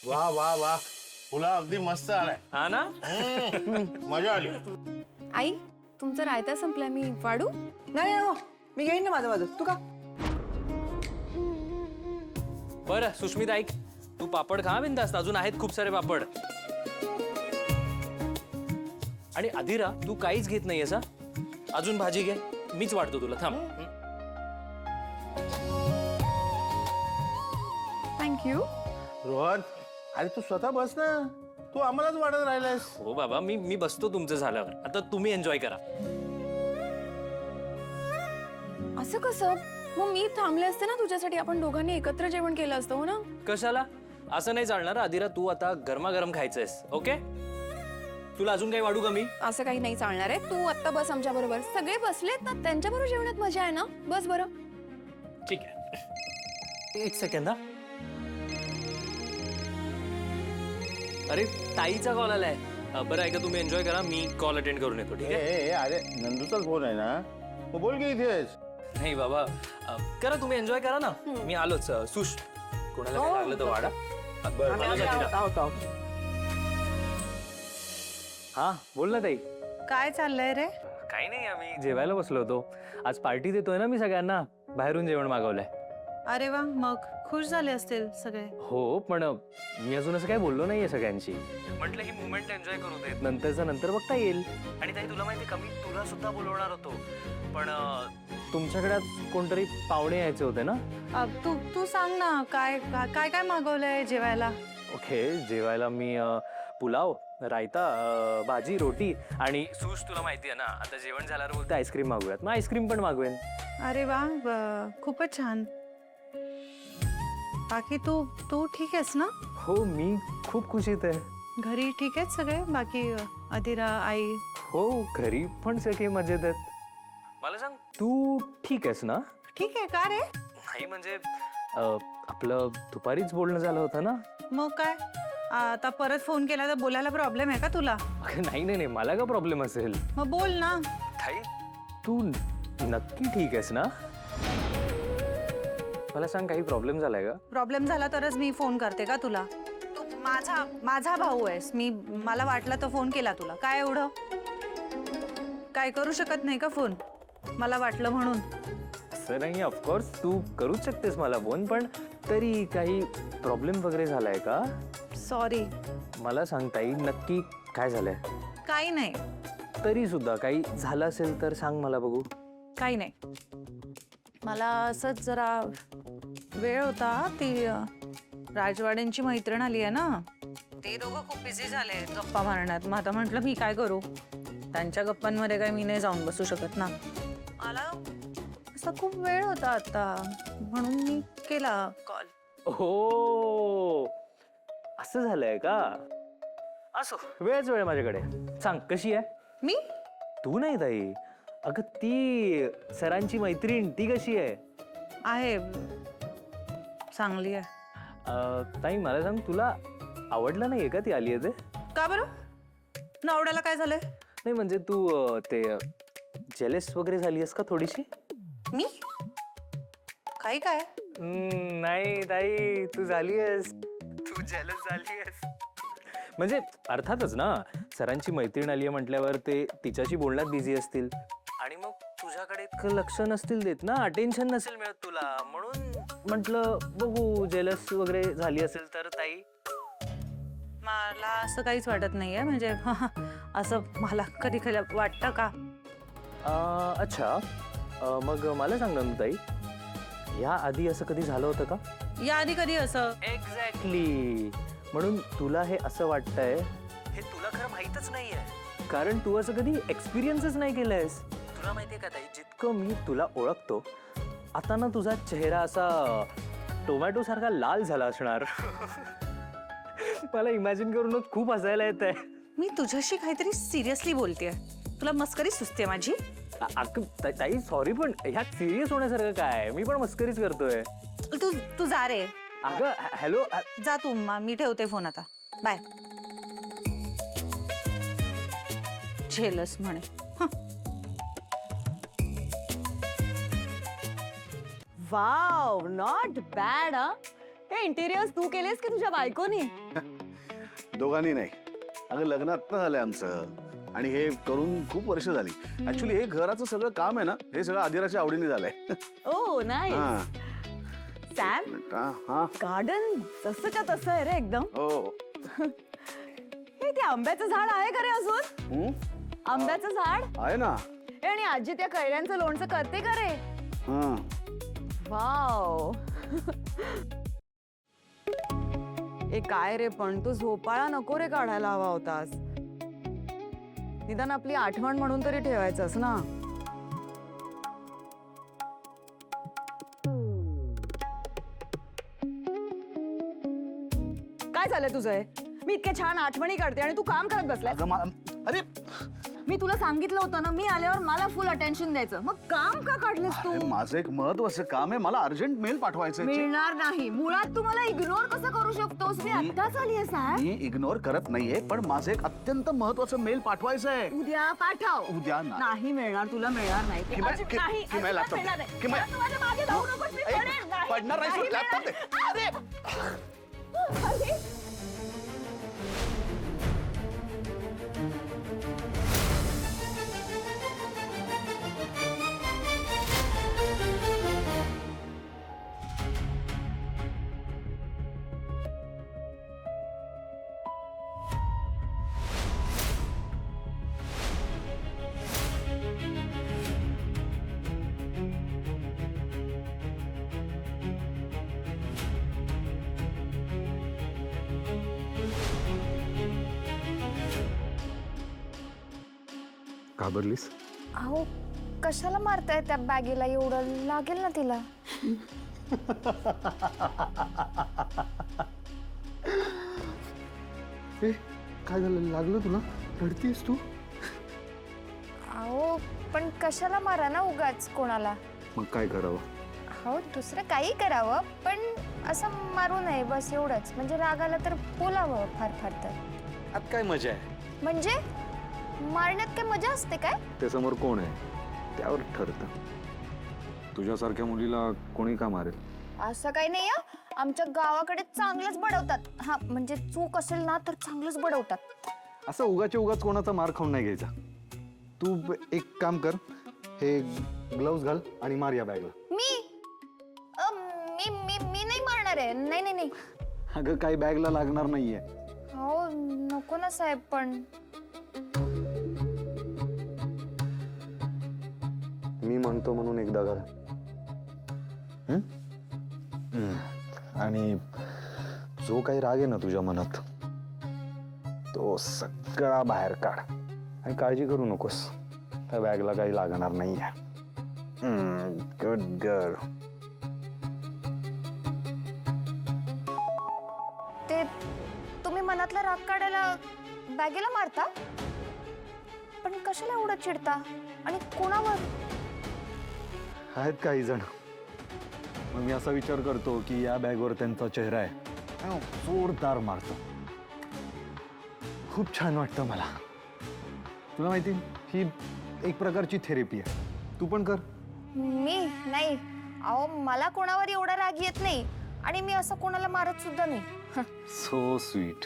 वाह वाह वाह, पुलाव अगदी मस्त आलाय. हा ना. मजा आली. आई तुमचं रायता संपलाय, मी वाढू? नाही हो, मी घेईन ना माझं तू का? बरं सुष्मिता ऐक, तू पापड खा बिंदास्त, अजून आहेत खूप सारे पापड. आणि आदिरा तू काहीच घेत नाहीयेस हा? अजून भाजी घे, मीच वाढतो तुला, थांब. थँक्यू. रोहन, अरे तू स्वतः बस ना, तू आम्हालाच वाढत राहिलायस. हो बाबा, मी बसतो तुमचं झाल्यावर. आता तुम्ही एन्जॉय करा. असं कसं? मग मी थांबले असते ना तुझ्यासाठी, आपण दोघांनी एकत्र जेवण केलं असतं हो ना. कशाला? असं नाही चालणार आदिरा, तू आता गरमागरम खायचंयस. ओके, तुला अजून काही वाढू का मी? असं काही नाही चालणार आहे. तू आत्ता बस आमच्या बरोबर. सगळे बसलेत ना, त्यांच्या बरोबर जेवणात मजा आहे ना. बस बरं. ठीक आहे, एक सेकंड हा. अरे ताईचा कॉल आलाय. बरं ऐका, तुम्ही एन्जॉय करा, मी कॉल अटेंड करून येतो. ठीक आहे? ए, अरे नंदूचाच फोन आहे ना, मग बोल की इथेच. नाही बाबा, करा तुम्ही एन्जॉय करा ना. मी आलोच. सुश, कोणाला काय लागलं तर वाढा. बरं हा बोल ना ताई. काय चाललंय रे? काही नाही, आम्ही जेवायला बसलो होतो. आज पार्टी देतोय ना मी सगळ्यांना, बाहेरून जेवण मागवलंय. अरे वा, मग खुश झाले असतील सगळे. हो, पण मी अजून असं काय बोललो नाहीये सगळ्यांशी. म्हटलं ही मुवमेंट एन्जॉय करू देत, नंतरचं नंतर बघता येईल. आणि ताई तुला माहिती का, मी तुला सुद्धा बोलवणार होतो, पण तुमच्याकडे आज कोणतरी पाहुणे यायचे होते ना. तू सांग ना, काय काय काय मागवलंय जेवायला? ओके, जेवायला मी पुलाव, रायता, भाजी, रोटी आणि सूस तुला माहिती आहे ना, आता जेवण झाल्यावर बोलते आईस्क्रीम मागूयात, मग आईस्क्रीम पण मागवेन. अरे वा, खूपच छान. बाकी तू तू ठीक आहेस ना? हो, मी खूप खुशीत आहे. घरी ठीक आहेत सगळे? बाकी अदिरा, आई? हो, घरी पण सगळे मजेत आहेत. मला सांग, तू ठीक आहेस ना? ठीक आहे का रे? नाही म्हणजे आपलं दुपारीच बोलणं झालं होतं ना. मग काय आता परत फोन केला तर बोलायला प्रॉब्लेम आहे का तुला? नाही नाही नाही, मला का प्रॉब्लेम असेल. मग बोल ना. ताई, तू नक्की ठीक आहेस ना? मला सांग, काही प्रॉब्लेम झालाय का? प्रॉब्लेम झाला तरच मी फोन करते का तुला? तू माझा भाऊ आहेस, मला वाटलं तर फोन केला तुला. काय एवढं? काय करू शकत नाही का फोन? मला वाटलं म्हणून. असं नाही, ऑफकोर्स तू करूच शकतेस मला फोन, पण तरी काही प्रॉब्लेम वगैरे झालाय का? सॉरी. मला सांग ताई, नक्की काय झालंय? काही नाही. तरी सुद्धा काही झालं असेल तर सांग मला बघू. काही नाही. मला असंच जरा वेळ होता, ती राजवाड्यांची मैत्रीण आली आहे ना, ते दोघं खूप बिझी झाले गप्पा मारण्यात. मग आता म्हटलं मी काय करू, त्यांच्या गप्पांमध्ये काय मी नाही जाऊन बसू शकत ना. मला असा खूप वेळ होता आता, म्हणून मी केला कॉल. हो, असं झालंय का? असो, वेळ माझ्याकडे. सांग कशी आहे? मी? तू नाही ताई, अगं ती सरांची मैत्रीण, ती कशी आहे? आहे, चांगली आहे. ताई मला सांग, तुला आवडलं नाहीये का ती आली आहे ते? का बरं? नावड्याला काय झालंय? नाही म्हणजे तू ते जेलस वगैरे झाली आहेस का थोडीशी? मी? काही काय? नाही ताई, तू झाली आहेस, तू जेलस झाली आहेस. म्हणजे अर्थातच ना, सरांची मैत्रीण आली आहे म्हटल्यावर ते तिच्याशी बोलण्यात बिझी असतील आणि मग तुझ्याकडे इतकं लक्ष नसतील देत ना, अटेन्शन नसेल मिळत तुला, म्हणून म्हटलं बघू जेलस वगैरे झाली असेल तर. ताई मला असं काहीच वाटत नाहीये, म्हणजे असं मला कधी कधी वाटतं का? अच्छा, मग मला सांग ना ताई, या आधी असं कधी झालं होतं का? या आधी कधी असं? एक्झॅक्टली, म्हणून तुला हे असं वाटतंय, हे तुला खरं माहीतच नाहीये, कारण तू असं कधी एक्सपिरियन्सच नाही केलंयस. तुला माहितीये का ताई, जितकं मी तुला ओळखतो आता ना, तुझा चेहरा असा टोमॅटो सारखा लाल झाला असणार. मला इमॅजिन करूनच खूप हसायला येत आहे. मी तुझ्याशी काहीतरी सिरियसली बोलतेय, तुला मस्करी सुचते माझी? ताई सॉरी, पण ह्यात सिरियस होण्यासारखं काय? मी पण मस्करीच करतोय. तू जा रे. अगं हॅलो. जा तू, मी ठेवते फोन आता. बाय. झेलस म्हणे. Wow, not bad. हे इंटेरियर्स तू केलेस की तुझ्या बायकोनी? दोघांनी नाही. अगं लग्न आत्ता झालंय आमचं आणि हे करून खूप वर्ष झाली. ऍक्च्युली हे घराचं सगळं काम आहे ना, हे सगळं आदिराच्या आवडीने झालंय. ओ नाईस. हा सॅम, हा गार्डन जसंच्या तसं आहे रे एकदम. हो. हे ते आंब्याचं झाड आहे का रे अजून? हम्म, आंब्याचं झाड? आहे ना. हे आणि आजी त्या कैऱ्यांचं लोणचं करते का रे? हा वाव. ए काय रे, पण तू झोपाळा नको रे काढायला हवा होतास. निदान आपली आठवण म्हणून तरी ठेवायचंस ना. काय झालंय तुझं हे? मी इतक्या छान आठवणी काढते आणि तू काम करत बसलाय. अगं अरे मी तुला सांगितलं होतं ना, मी आल्यावर मला फुल अटेन्शन द्यायचं. मग काम का काढलंस तू? अरे, माझं एक महत्वाचं काम आहे. मला अर्जंट मेल पाठवायचं आहे. मिळणार नाही. मुळात तू मला इग्नोर कसं करू शकतोस? मी आत्ताच आली आहे साहेब. मी इग्नोर करत नाहीये, पण माझं एक अत्यंत महत्वाचं मेल पाठवायचं आहे. उद्या पाठव. उद्या नाही मिळणार, तुला मिळणार नाही. ते किमया- अजिबात कि- नाही, किमया अजिबात laptop दे. मिळणार नाही. किमया- तू माझ्या मागे धावू नकोस, मी पडेन. नाही, पडणार नाही, नाही laptop दे. मिळणार. अरे. घाबरलीस? अहो कशाला मारताय त्या बॅगेला? एवढं लागेल ना तिला. काय झालं? लागलं तुला? रडतीस तू? अहो पण कशाला मारा ना उगाच कोणाला. मग काय करावं? हो दुसरं काही करावं, पण असं मारू नये बस एवढंच. म्हणजे राग आला तर बोलावं फार फार तर. आत काय मजा आहे? म्हणजे मारण्यात काय मजा असते काय? ते समोर कोण आहे त्यावर ठरतं. तुझ्यासारख्या मुलीला कोणी का मारेल? असं काही नाही हं. आमच्या गावाकडे चांगलंच बडवतात. हा म्हणजे चूक असेल ना तर चांगलंच बडवतात. असं उगाच्या उगाच कोणाचा मार खाऊन नाही घ्यायचा. तू एक काम कर, हे ग्लव्स घाल आणि मार या बॅगला. मी मी मी मी नाही मारणार आहे. नाही नाही नाही. अगं काही बॅगला लागणार नाहीये. हो नको ना साहेब. पण मी म्हणतो म्हणून एकदा घाल. आणि जो काही राग आहे ना तुझ्या मनात तो सगळा बाहेर काढ आणि काळजी करू नकोस. त्या बॅगला काही लागणार नाहीये. Good girl. ते तुम्ही मनातला राग काढायला बॅगेला मारता? पण कशाला एवढं चिडता आणि कोणावर? आहेत काही जण. मग मी असा विचार करतो की या बॅगवर त्यांचा चेहरा आहे, जोरदार मारतो. खूप छान वाटतं मला. तुला माहिती ही एक प्रकारची थेरपी आहे. तू पण कर. मी नाही. अहो मला कोणावर एवढा राग येत नाही आणि मी असं कोणाला मारत सुद्धा नाही. So sweet.